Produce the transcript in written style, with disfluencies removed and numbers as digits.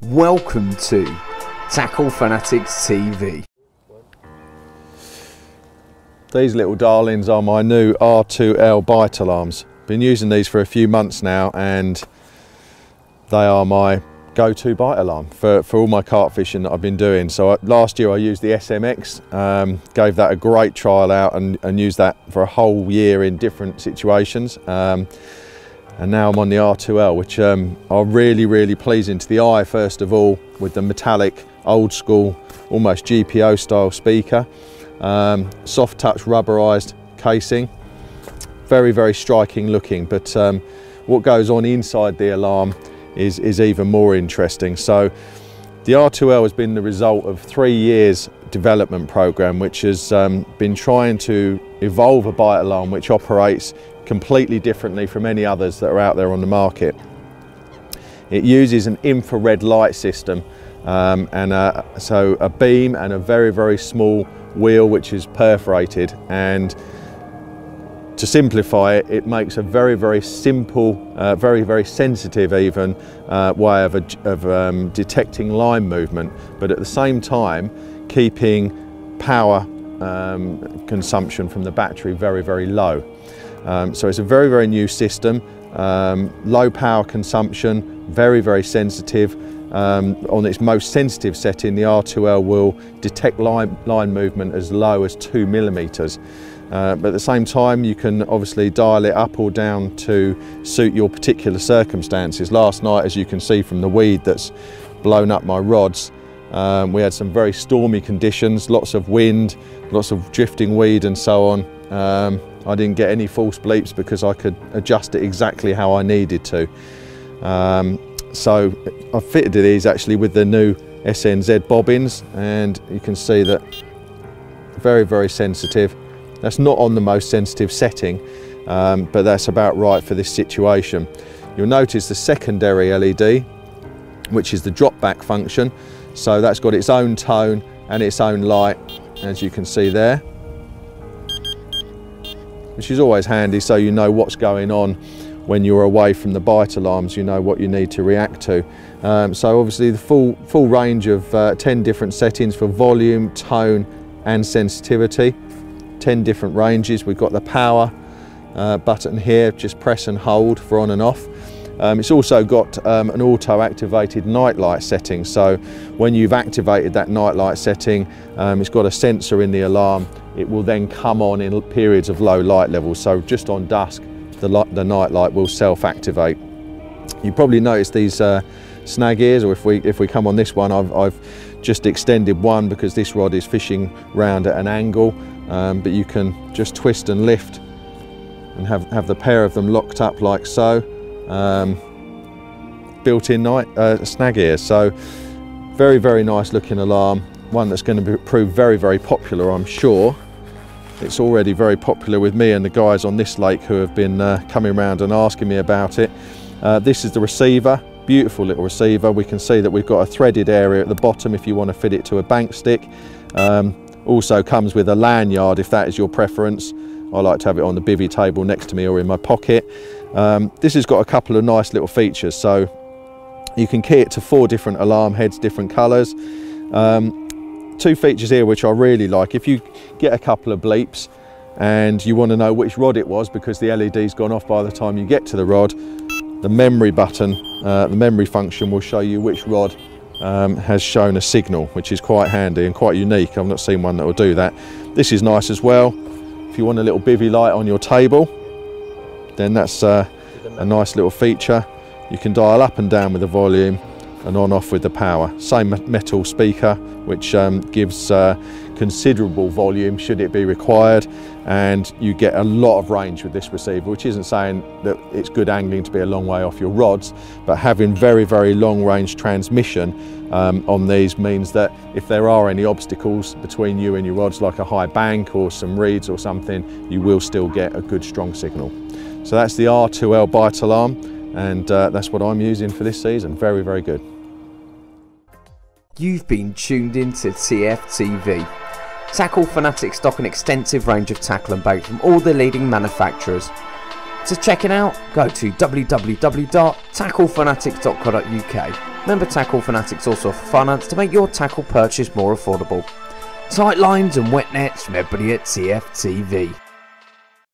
Welcome to Tackle Fanatics TV. These little darlings are my new R2l Bite Alarms. Been using these for a few months now, and they are my go-to bite alarm for all my carp fishing that I've been doing. So last year I used the SMX, gave that a great trial out and used that for a whole year in different situations. And now I'm on the R2l, which are really pleasing to the eye, first of all, with the metallic, old school, almost GPO style speaker. Soft touch rubberized casing, very striking looking, but what goes on inside the alarm is even more interesting. So the R2l has been the result of 3 years development program, which has been trying to evolve a bite alarm which operates completely differently from any others that are out there on the market. It uses an infrared light system, so a beam and a very small wheel which is perforated, and to simplify it, it makes a very simple, very sensitive even way of detecting line movement, but at the same time keeping power consumption from the battery very low. So it's a very new system, low power consumption, very sensitive. On its most sensitive setting, the R2l will detect line movement as low as 2 millimeters. But at the same time, you can obviously dial it up or down to suit your particular circumstances. Last night, as you can see from the weed that's blown up my rods, we had some very stormy conditions, lots of wind, lots of drifting weed and so on. I didn't get any false bleeps because I could adjust it exactly how I needed to. So I've fitted these actually with the new SNZ bobbins, and you can see that very sensitive. That's not on the most sensitive setting, but that's about right for this situation. You'll notice the secondary LED, which is the drop back function. So that's got its own tone and its own light, as you can see there, which is always handy, so you know what's going on when you're away from the bite alarms. You know what you need to react to. So obviously the full range of 10 different settings for volume, tone and sensitivity. 10 different ranges. We've got the power button here, just press and hold for on and off. It's also got an auto-activated nightlight setting, so when you've activated that nightlight setting, it's got a sensor in the alarm. It will then come on in periods of low light levels, so just on dusk the nightlight will self-activate. You probably noticed these snag ears, or if we come on this one, I've just extended one because this rod is fishing round at an angle, but you can just twist and lift and have the pair of them locked up like so. Built-in snag ears, so very nice looking alarm, one that's going to prove very popular, I'm sure. It's already very popular with me and the guys on this lake who have been coming around and asking me about it. This is the receiver, beautiful little receiver. We can see that we've got a threaded area at the bottom if you want to fit it to a bank stick. Also comes with a lanyard if that is your preference. I like to have it on the bivvy table next to me or in my pocket. This has got a couple of nice little features, so you can key it to 4 different alarm heads, different colours. 2 features here which I really like. If you get a couple of bleeps and you want to know which rod it was because the LED's gone off by the time you get to the rod, the memory button, the memory function will show you which rod has shown a signal, which is quite handy and quite unique. I've not seen one that will do that. This is nice as well. If you want a little bivvy light on your table, then that's a nice little feature. You can dial up and down with the volume and on off with the power. Same metal speaker, which gives considerable volume should it be required, and you get a lot of range with this receiver, which isn't saying that it's good angling to be a long way off your rods, but having very long range transmission on these means that if there are any obstacles between you and your rods, like a high bank or some reeds or something, you will still get a good strong signal. So that's the R2l Bite Alarm, and that's what I'm using for this season. Very good. You've been tuned into TFTV. Tackle Fanatics stock an extensive range of tackle and bait from all the leading manufacturers. To check it out, go to www.tacklefanatics.co.uk. Remember, Tackle Fanatics also offer finance to make your tackle purchase more affordable. Tight lines and wet nets from everybody at TFTV.